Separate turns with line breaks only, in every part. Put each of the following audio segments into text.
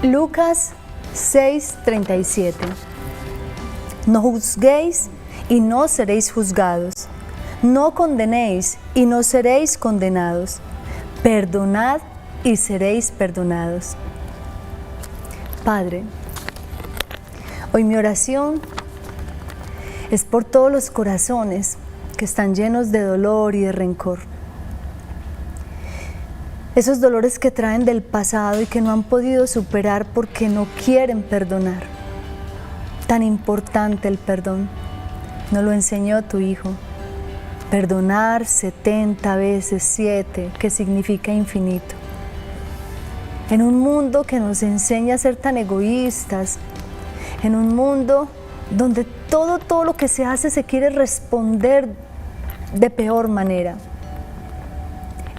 Lucas 6:37. No juzguéis y no seréis juzgados. No condenéis y no seréis condenados. Perdonad y seréis perdonados. Padre, hoy mi oración es por todos los corazones que están llenos de dolor y de rencor. Esos dolores que traen del pasado y que no han podido superar porque no quieren perdonar. Tan importante el perdón. Nos lo enseñó tu Hijo. Perdonar 70 veces 7, que significa infinito. En un mundo que nos enseña a ser tan egoístas, en un mundo donde todo lo que se hace se quiere responder de peor manera.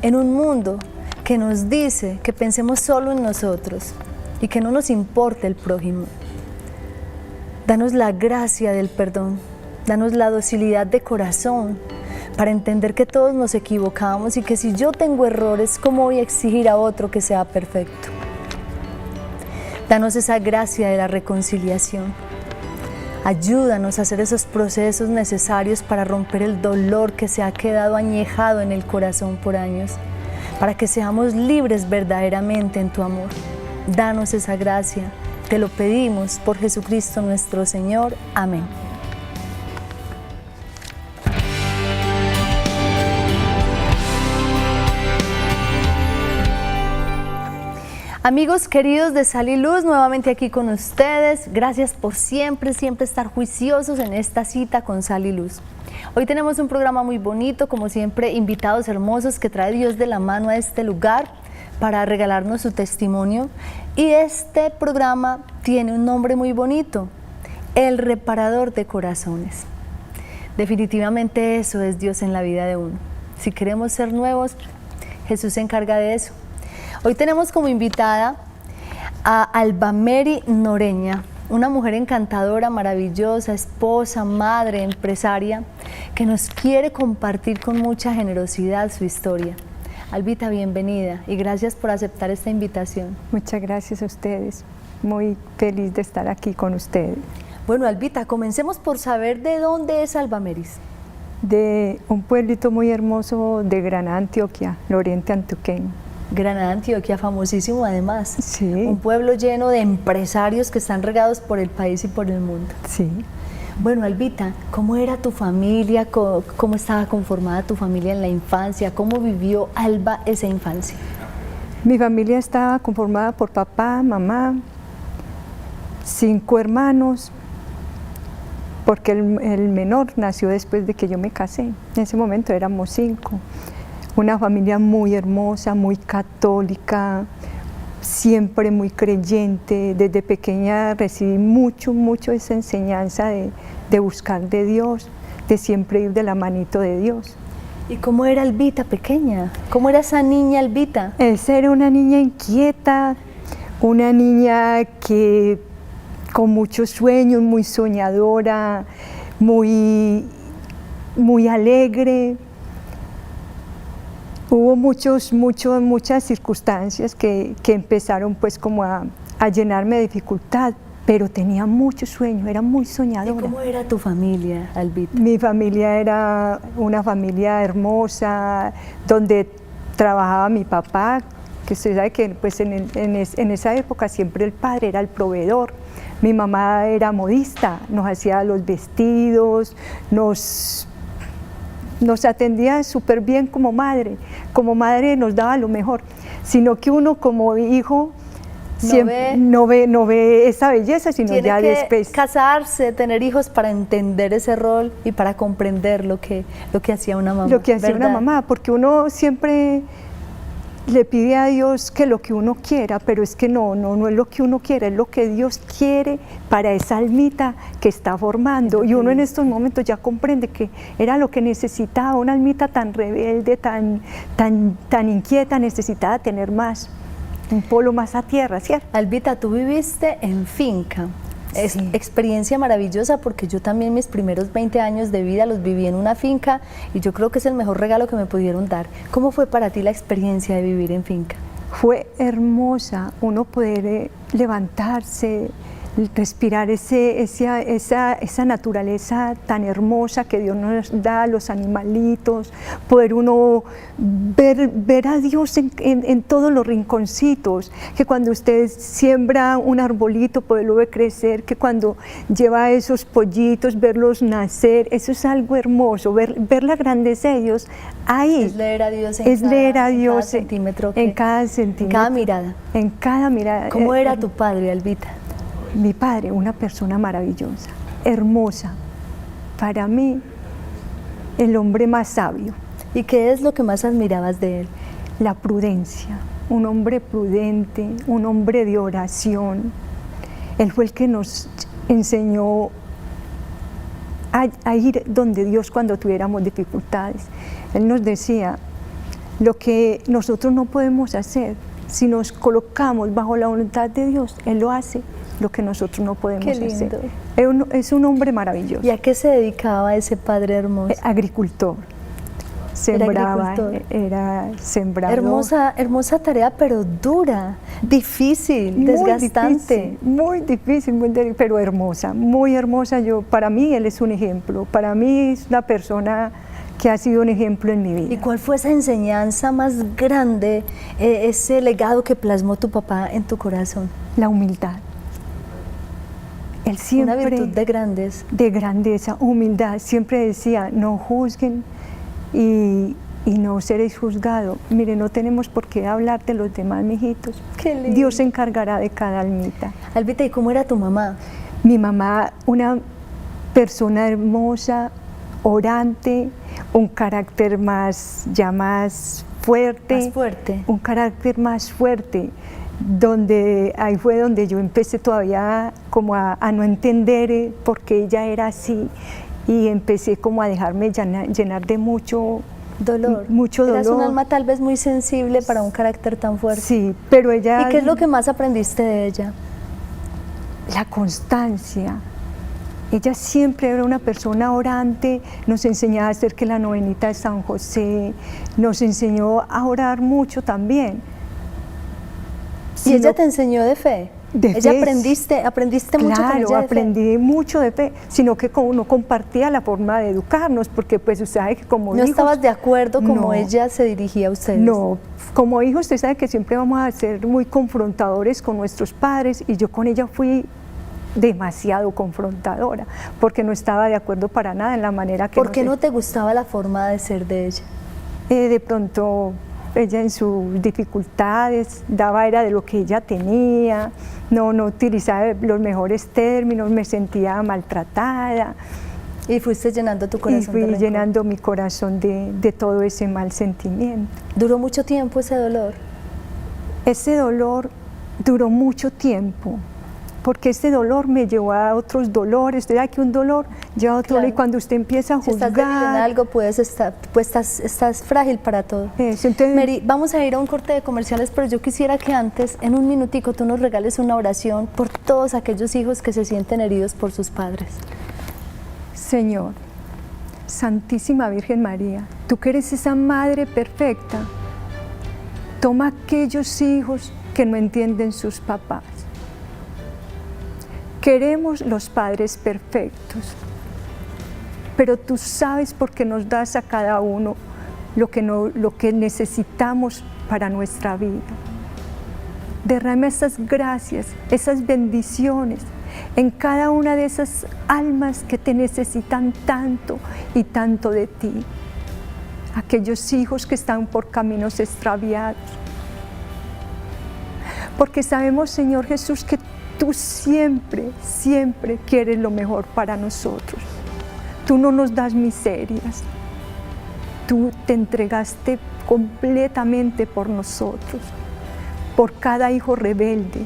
En un mundo que nos dice que pensemos solo en nosotros y que no nos importe el prójimo. Danos la gracia del perdón, danos la docilidad de corazón para entender que todos nos equivocamos y que si yo tengo errores, ¿cómo voy a exigir a otro que sea perfecto? Danos esa gracia de la reconciliación. Ayúdanos a hacer esos procesos necesarios para romper el dolor que se ha quedado añejado en el corazón por años, para que seamos libres verdaderamente en tu amor. Danos esa gracia, te lo pedimos por Jesucristo nuestro Señor. Amén. Amigos queridos de Sal y Luz, nuevamente aquí con ustedes. Gracias por siempre estar juiciosos en esta cita con Sal y Luz. Hoy tenemos un programa muy bonito, como siempre, invitados hermosos que trae Dios de la mano a este lugar para regalarnos su testimonio. Y este programa tiene un nombre muy bonito, El Reparador de Corazones. Definitivamente eso es Dios en la vida de uno. Si queremos ser nuevos, Jesús se encarga de eso. Hoy tenemos como invitada a Albameri Noreña, una mujer encantadora, maravillosa, esposa, madre, empresaria, que nos quiere compartir con mucha generosidad su historia. Albita, bienvenida y gracias por aceptar esta invitación.
Muchas gracias a ustedes, muy feliz de estar aquí con ustedes.
Bueno, Albita, comencemos por saber de dónde es Albameris.
De un pueblito muy hermoso de Granada, Antioquia, el oriente antioqueño.
Granada, Antioquia, famosísimo además.
Sí.
Un pueblo lleno de empresarios que están regados por el país y por el mundo.
Sí.
Bueno, Albita, ¿cómo era tu familia? ¿Cómo estaba conformada tu familia en la infancia? ¿Cómo vivió Alba esa infancia?
Mi familia estaba conformada por papá, mamá, 5 hermanos, porque el menor nació después de que yo me casé. En ese momento éramos 5. Una familia muy hermosa, muy católica, siempre muy creyente. Desde pequeña recibí mucho esa enseñanza de buscar de Dios, de siempre ir de la manito de Dios.
¿Y cómo era Albita pequeña? ¿Cómo era esa niña Albita?
Esa era una niña inquieta, una niña que con muchos sueños, muy soñadora, muy alegre. Hubo muchas circunstancias que empezaron pues como a llenarme de dificultad, pero tenía mucho sueño, era muy soñadora.
¿Y cómo era tu familia, Albita?
Mi familia era una familia hermosa, donde trabajaba mi papá, que usted sabe que pues en esa época siempre el padre era el proveedor. Mi mamá era modista, nos hacía los vestidos, nos atendía súper bien como madre nos daba lo mejor, sino que uno como hijo no ve esa belleza, sino
tiene
ya
que
después
casarse, tener hijos para entender ese rol y para comprender lo que hacía una mamá.
Lo que hacía una mamá, porque uno siempre le pide a Dios que lo que uno quiera, pero es que no es lo que uno quiere, es lo que Dios quiere para esa almita que está formando. Y uno en estos momentos ya comprende que era lo que necesitaba, una almita tan rebelde, tan inquieta, necesitaba tener más, un polo más a tierra, ¿cierto?
Albita, tú viviste en finca. Es
Sí.
experiencia maravillosa porque yo también mis primeros 20 años de vida los viví en una finca y yo creo que es el mejor regalo que me pudieron dar. ¿Cómo fue para ti la experiencia de vivir en finca?
Fue hermosa uno poder levantarse, respirar esa naturaleza tan hermosa que Dios nos da a los animalitos, poder uno ver a Dios en todos los rinconcitos, que cuando usted siembra un arbolito, poderlo ver crecer, que cuando lleva esos pollitos, verlos nacer, eso es algo hermoso, ver la grandeza de Dios ahí.
Es leer a Dios
en
cada centímetro.
En cada centímetro.
En cada mirada.
En cada mirada.
¿Cómo era tu padre, Albita?
Mi padre, una persona maravillosa, hermosa. Para mí, el hombre más sabio.
¿Y qué es lo que más admirabas de él?
La prudencia. Un hombre prudente, un hombre de oración. Él fue el que nos enseñó a ir donde Dios cuando tuviéramos dificultades. Él nos decía, lo que nosotros no podemos hacer, si nos colocamos bajo la voluntad de Dios, Él lo hace. Lo que nosotros no podemos hacer. Es un hombre maravilloso.
¿Y a qué se dedicaba ese padre hermoso?
Agricultor. Sembraba, era sembrador.
Hermosa tarea, pero dura, difícil, desgastante.
Muy difícil, pero hermosa, muy hermosa. Para mí él es un ejemplo. Para mí es una persona que ha sido un ejemplo en mi vida.
¿Y cuál fue esa enseñanza más grande, ese legado que plasmó tu papá en tu corazón?
La humildad. Él siempre,
una virtud de grandes.
De grandeza, humildad. Siempre decía, no juzguen y no seréis juzgados. Mire, no tenemos por qué hablar de los demás, mijitos.
Qué lindo.
Dios se encargará de cada almita.
Albita, ¿y cómo era tu mamá?
Mi mamá, una persona hermosa, orante, un carácter más fuerte.
Más fuerte.
Un carácter más fuerte. Ahí fue donde yo empecé todavía como a no entender por qué ella era así y empecé como a dejarme llenar de mucho dolor.
Eras un alma tal vez muy sensible para un carácter tan fuerte.
Sí, pero ella...
¿Y qué es lo que más aprendiste de ella?
La constancia. Ella siempre era una persona orante, nos enseñaba a hacer que la novenita de San José, nos enseñó a orar mucho también.
¿Y ella te enseñó de fe? ¿Aprendiste mucho con ella de fe?
Claro, aprendí mucho de fe, sino que no compartía la forma de educarnos, porque pues usted sabe que como hijos...
¿No estabas de acuerdo como ella se dirigía a ustedes?
No, como hijos usted sabe que siempre vamos a ser muy confrontadores con nuestros padres y yo con ella fui demasiado confrontadora, porque no estaba de acuerdo para nada en la manera que...
¿Por qué no te gustaba la forma de ser de ella?
De pronto... Ella en sus dificultades era de lo que ella tenía, no utilizaba los mejores términos, me sentía maltratada.
Y fuiste llenando tu corazón de rencor.
Llenando mi corazón de todo ese mal sentimiento.
¿Duró mucho tiempo ese dolor?
Ese dolor duró mucho tiempo, porque ese dolor me llevó a otros dolores. Usted sabe que un dolor lleva a otro dolor, y cuando usted empieza a juzgar...
Si estás débil en algo, estás frágil para todo.
Eso, entonces...
Mary, vamos a ir a un corte de comerciales, pero yo quisiera que antes, en un minutico, tú nos regales una oración por todos aquellos hijos que se sienten heridos por sus padres.
Señor, Santísima Virgen María, tú que eres esa Madre perfecta, toma aquellos hijos que no entienden sus papás. Queremos los padres perfectos, pero tú sabes por qué nos das a cada uno lo que necesitamos para nuestra vida. Derrama esas gracias, esas bendiciones en cada una de esas almas que te necesitan tanto y tanto de ti. Aquellos hijos que están por caminos extraviados. Porque sabemos, Señor Jesús, que tú siempre, siempre quieres lo mejor para nosotros. Tú no nos das miserias. Tú te entregaste completamente por nosotros, por cada hijo rebelde,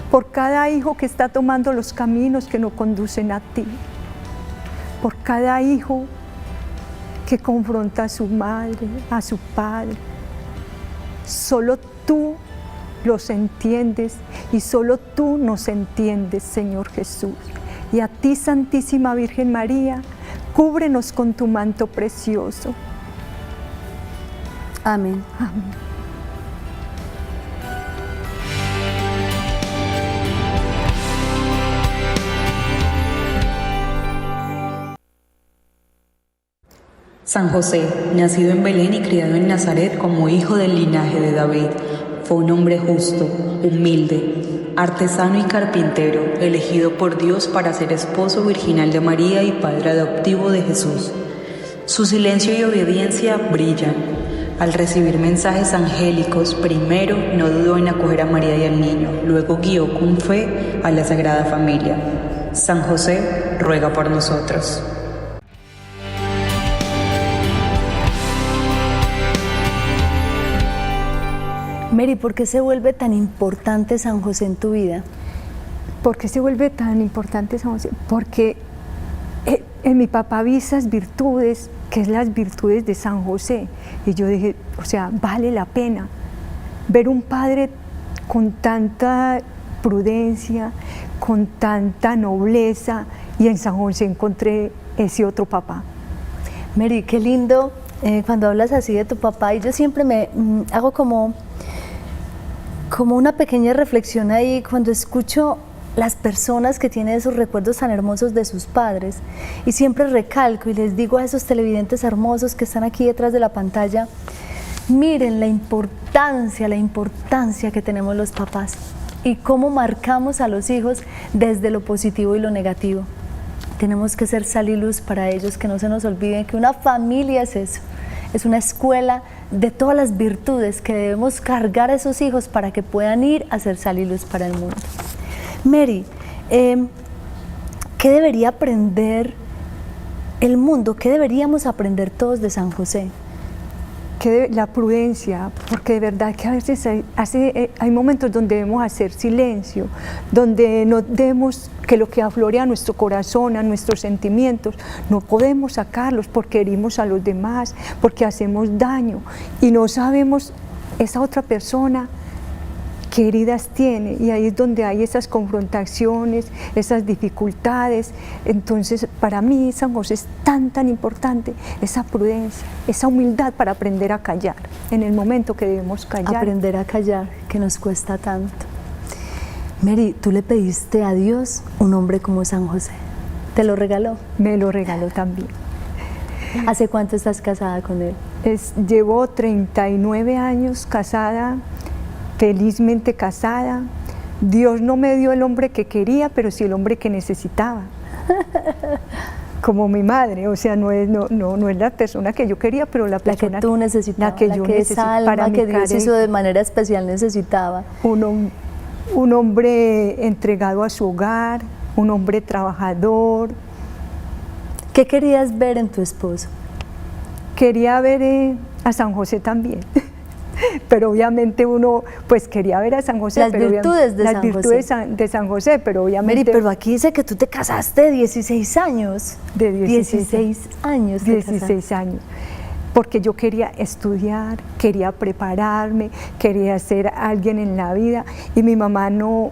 por cada hijo que está tomando los caminos que no conducen a ti, por cada hijo que confronta a su madre, a su padre. Solo tú los entiendes y solo tú nos entiendes, Señor Jesús. Y a ti, Santísima Virgen María, cúbrenos con tu manto precioso.
Amén.
Amén.
San José, nacido en Belén y criado en Nazaret como hijo del linaje de David, fue un hombre justo, humilde, artesano y carpintero, elegido por Dios para ser esposo virginal de María y padre adoptivo de Jesús. Su silencio y obediencia brillan. Al recibir mensajes angélicos, primero no dudó en acoger a María y al niño, luego guió con fe a la Sagrada Familia. San José, ruega por nosotros.
Mary, ¿por qué se vuelve tan importante San José en tu vida?
¿Por qué se vuelve tan importante San José? Porque en mi papá vi esas virtudes, que es las virtudes de San José. Y yo dije, o sea, vale la pena ver un padre con tanta prudencia, con tanta nobleza, y en San José encontré ese otro papá.
Mary, qué lindo cuando hablas así de tu papá, y yo siempre me hago como una pequeña reflexión ahí cuando escucho las personas que tienen esos recuerdos tan hermosos de sus padres, y siempre recalco y les digo a esos televidentes hermosos que están aquí detrás de la pantalla, miren la importancia que tenemos los papás y cómo marcamos a los hijos desde lo positivo y lo negativo. Tenemos que ser sal y luz para ellos, que no se nos olviden que una familia es eso, es una escuela de todas las virtudes que debemos cargar a esos hijos para que puedan ir a ser sal y luz para el mundo. Mary, ¿qué debería aprender el mundo? ¿Qué deberíamos aprender todos de San José?
La prudencia, porque de verdad que a veces hay momentos donde debemos hacer silencio, donde no debemos que lo que aflore a nuestro corazón, a nuestros sentimientos, no podemos sacarlos porque herimos a los demás, porque hacemos daño y no sabemos esa otra persona qué heridas tiene, y ahí es donde hay esas confrontaciones, esas dificultades. Entonces para mí San José es tan importante, esa prudencia, esa humildad para aprender a callar en el momento que debemos callar.
Aprender a callar, que nos cuesta tanto. Mary, tú le pediste a Dios un hombre como San José, ¿te lo regaló?
Me lo regaló también.
¿Hace cuánto estás casada con él?
Llevo 39 años casada, felizmente casada. Dios no me dio el hombre que quería, pero sí el hombre que necesitaba. Como mi madre, o sea, no es la persona que yo quería, pero la persona
que tú necesitabas, esa alma para que Dios hizo de manera especial necesitaba.
Un hombre entregado a su hogar, un hombre trabajador.
¿Qué querías ver en tu esposo?
Quería ver a San José también. Pero obviamente uno pues quería ver a San José.
Las virtudes
de San José, pero obviamente...
Mary, pero aquí dice que tú te casaste de 16 años.
De 16
años.
16 años. Porque yo quería estudiar, quería prepararme, quería ser alguien en la vida, y mi mamá no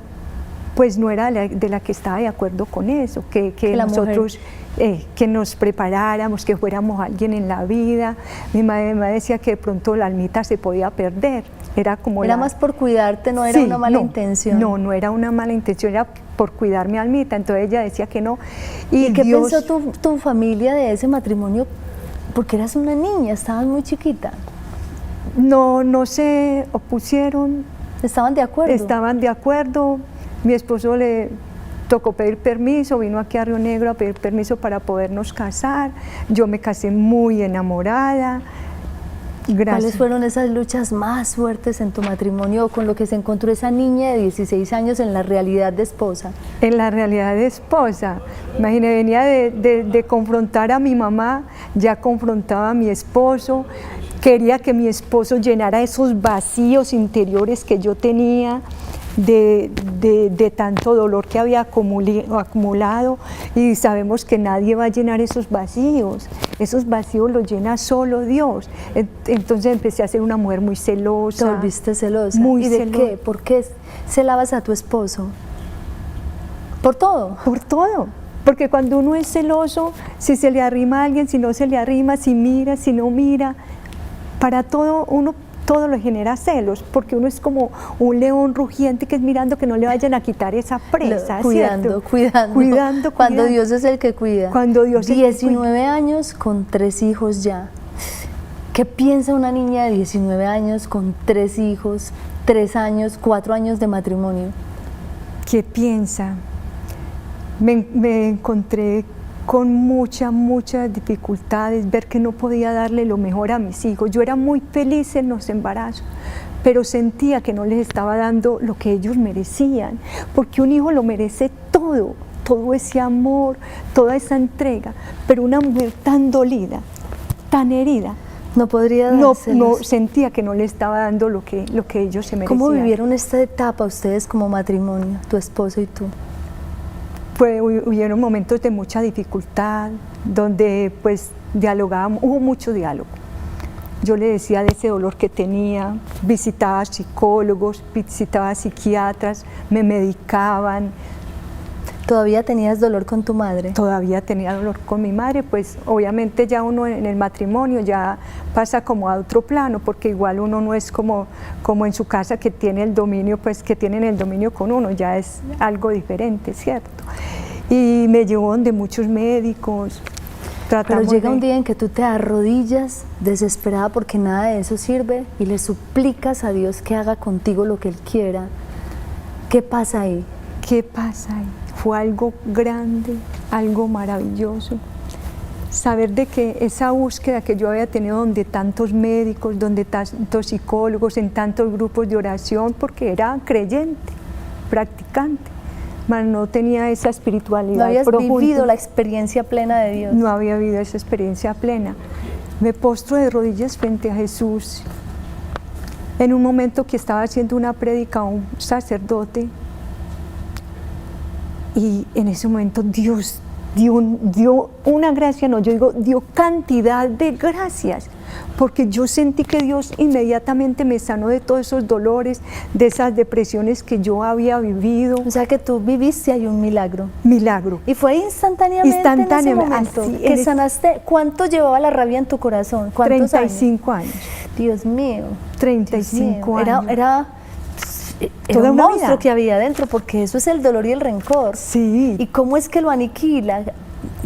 era de la que estaba de acuerdo con eso, que nosotros... que nos preparáramos, que fuéramos alguien en la vida. Mi madre decía que de pronto la almita se podía perder. Era
más por cuidarte, no era una mala intención.
No era una mala intención, era por cuidar mi almita. Entonces ella decía que no.
¿Y qué pensó tu familia de ese matrimonio? Porque eras una niña, estabas muy chiquita.
No se opusieron.
¿Estaban de acuerdo?
Estaban de acuerdo. Mi esposo le tocó pedir permiso, vino aquí a Río Negro a pedir permiso para podernos casar. Yo me casé muy enamorada. Gracias.
¿Cuáles fueron esas luchas más fuertes en tu matrimonio, con lo que se encontró esa niña de 16 años en la realidad de esposa?
En la realidad de esposa, imagínate, venía de confrontar a mi mamá, ya confrontaba a mi esposo, quería que mi esposo llenara esos vacíos interiores que yo tenía, de tanto dolor que había acumulado, y sabemos que nadie va a llenar esos vacíos los llena solo Dios. Entonces empecé a ser una mujer muy celosa.
¿Te volviste celosa?
Muy
¿Y de
celosa.
qué? ¿Por qué celabas a tu esposo? ¿Por todo?
Por todo. Porque cuando uno es celoso, si se le arrima a alguien, si no se le arrima, si mira, si no mira, para todo uno todo le genera celos, porque uno es como un león rugiente que es mirando que no le vayan a quitar esa presa,
Cuidando. Cuando Dios es el que cuida.
Cuando Dios
19 años con 3 hijos ya. ¿Qué piensa una niña de 19 años con 3 hijos, 3 años, 4 años de matrimonio?
¿Qué piensa? Me encontré con muchas dificultades, ver que no podía darle lo mejor a mis hijos. Yo era muy feliz en los embarazos, pero sentía que no les estaba dando lo que ellos merecían, porque un hijo lo merece todo ese amor, toda esa entrega, pero una mujer tan dolida, tan herida,
no podría
no
dárselos.
sentía que no le estaba dando lo que ellos se merecían.
¿Cómo vivieron esta etapa ustedes como matrimonio, tu esposo y tú?
Hubieron momentos de mucha dificultad, donde pues dialogábamos, hubo mucho diálogo. Yo le decía de ese dolor que tenía, visitaba psicólogos, visitaba psiquiatras, me medicaban.
¿Todavía tenías dolor con tu madre?
Todavía tenía dolor con mi madre, pues obviamente ya uno en el matrimonio ya pasa como a otro plano, porque igual uno no es como en su casa que tiene el dominio, pues que tienen el dominio con uno, ya es algo diferente, ¿cierto? Y me llevó donde muchos médicos.
Pero llega un día en que tú te arrodillas desesperada porque nada de eso sirve y le suplicas a Dios que haga contigo lo que Él quiera. ¿Qué pasa ahí?
¿Qué pasa ahí? Fue algo grande, algo maravilloso. Saber de que esa búsqueda que yo había tenido donde tantos médicos, donde tantos psicólogos, en tantos grupos de oración, porque era creyente, practicante, mas no tenía esa espiritualidad
profunda. No habías
profunda.
vivido la experiencia plena de Dios.
No había vivido esa experiencia plena. Me postro de rodillas frente a Jesús. En un momento que estaba haciendo una prédica a un sacerdote, y en ese momento Dios dio una gracia, no, yo digo, dio cantidad de gracias, porque yo sentí que Dios inmediatamente me sanó de todos esos dolores, de esas depresiones que yo había vivido.
O sea que tú viviste ahí un milagro.
Milagro.
Y fue instantáneamente en ese momento
así,
que sanaste. ¿Cuánto llevaba la rabia en tu corazón? ¿Cuántos
35 años?
Dios mío.
35 años.
Era un monstruo que había dentro, porque eso es el dolor y el rencor.
Sí.
¿Y cómo es que lo aniquila?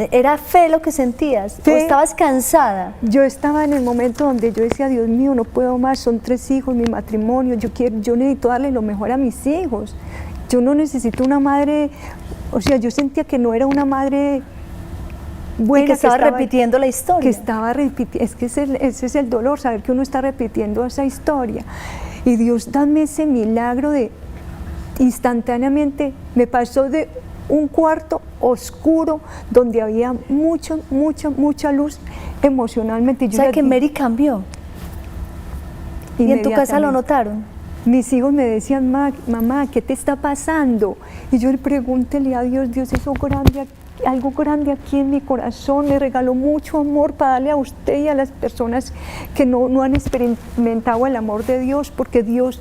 ¿Era fe lo que sentías?
Fe.
¿O estabas cansada?
Yo estaba en el momento donde yo decía, Dios mío, no puedo más, son 3 hijos, mi matrimonio, yo necesito darle lo mejor a mis hijos. Yo no necesito una madre, o sea, yo sentía que no era una madre buena.
Y que estaba repitiendo la historia.
Que estaba repitiendo, es que ese es el dolor, saber que uno está repitiendo esa historia. Y Dios, dame ese milagro de instantáneamente, me pasó de un cuarto oscuro donde había mucha luz emocionalmente.
O sea que Mary cambió. ¿Y en tu casa lo notaron?
Mis hijos me decían, mamá, ¿qué te está pasando? Y yo le pregúntele a Dios, Dios hizo algo grande aquí en mi corazón, me regaló mucho amor para darle a usted y a las personas que no han experimentado el amor de Dios, porque Dios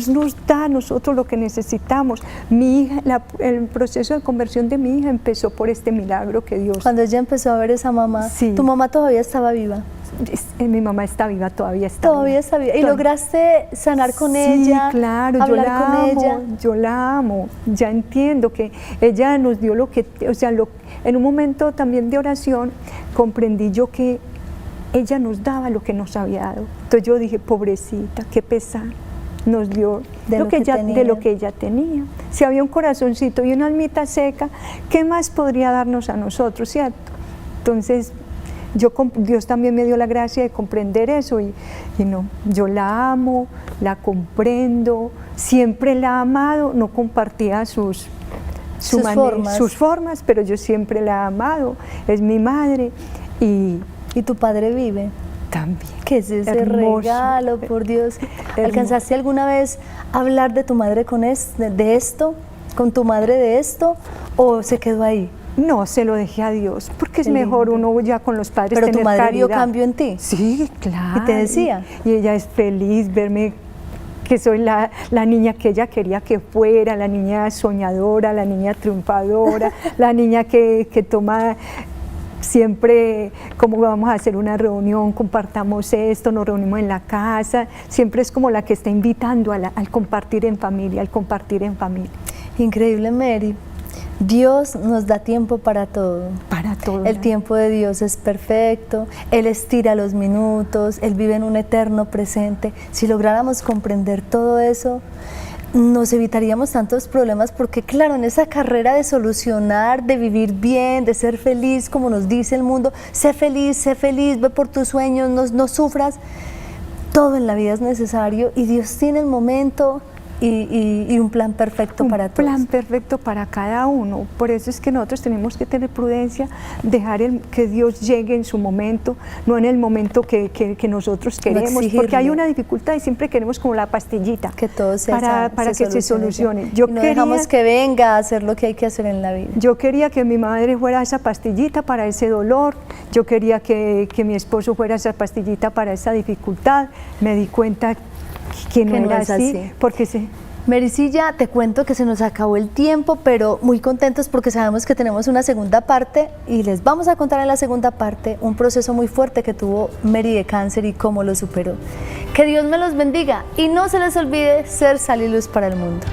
nos da a nosotros lo que necesitamos. Mi hija, el proceso de conversión de mi hija empezó por este milagro que Dios...
Cuando ella empezó a ver esa mamá, sí. ¿Tu mamá todavía estaba viva?
Mi mamá está viva, todavía está viva.
¿Y lograste sanar con ella?
Sí, claro, yo la amo, ya entiendo que ella nos dio lo que, o sea, en un momento también de oración comprendí yo que ella nos daba lo que nos había dado. Entonces yo dije, pobrecita, qué pesar, nos dio de lo que ella tenía. Si había un corazoncito y una almita seca, ¿qué más podría darnos a nosotros, cierto? Entonces, Dios también me dio la gracia de comprender eso y no, yo la amo, la comprendo, siempre la he amado, no compartía sus formas, pero yo siempre la he amado, es mi madre. ¿Y
tu padre vive?
También.
¿Qué es ese regalo, por Dios? ¿Alcanzaste alguna vez a hablar de tu madre de esto, con tu madre de esto, o se quedó ahí?
No, se lo dejé a Dios, porque es mejor uno ya con los padres tener caridad.
¿Pero tu madre vio cambio en ti?
Sí, claro.
¿Y te decía?
Y ella es feliz verme que soy la niña que ella quería que fuera, la niña soñadora, la niña triunfadora, la niña que toma siempre como vamos a hacer una reunión, compartamos esto, nos reunimos en la casa, siempre es como la que está invitando al compartir en familia, al compartir en familia.
Increíble, Mary. Dios nos da tiempo para todo.
Para todo.
El tiempo de Dios es perfecto, Él estira los minutos, Él vive en un eterno presente. Si lográramos comprender todo eso, nos evitaríamos tantos problemas, porque claro, en esa carrera de solucionar, de vivir bien, de ser feliz, como nos dice el mundo, sé feliz, ve por tus sueños, no sufras, todo en la vida es necesario y Dios tiene el momento y un plan perfecto para todos.
Un plan perfecto para cada uno. Por eso es que nosotros tenemos que tener prudencia, dejar que Dios llegue en su momento, no en el momento que nosotros queremos, porque hay una dificultad y siempre queremos como la pastillita
que todo
para que se solucione.
No dejamos que venga a hacer lo que hay que hacer en la vida.
Yo quería que mi madre fuera esa pastillita para ese dolor, yo quería que mi esposo fuera esa pastillita para esa dificultad. Me di cuenta que no era así, porque
Marycilla, te cuento que se nos acabó el tiempo, pero muy contentos porque sabemos que tenemos una segunda parte y les vamos a contar en la segunda parte un proceso muy fuerte que tuvo Mary de cáncer y cómo lo superó. Que Dios me los bendiga y no se les olvide ser sal y luz para el mundo.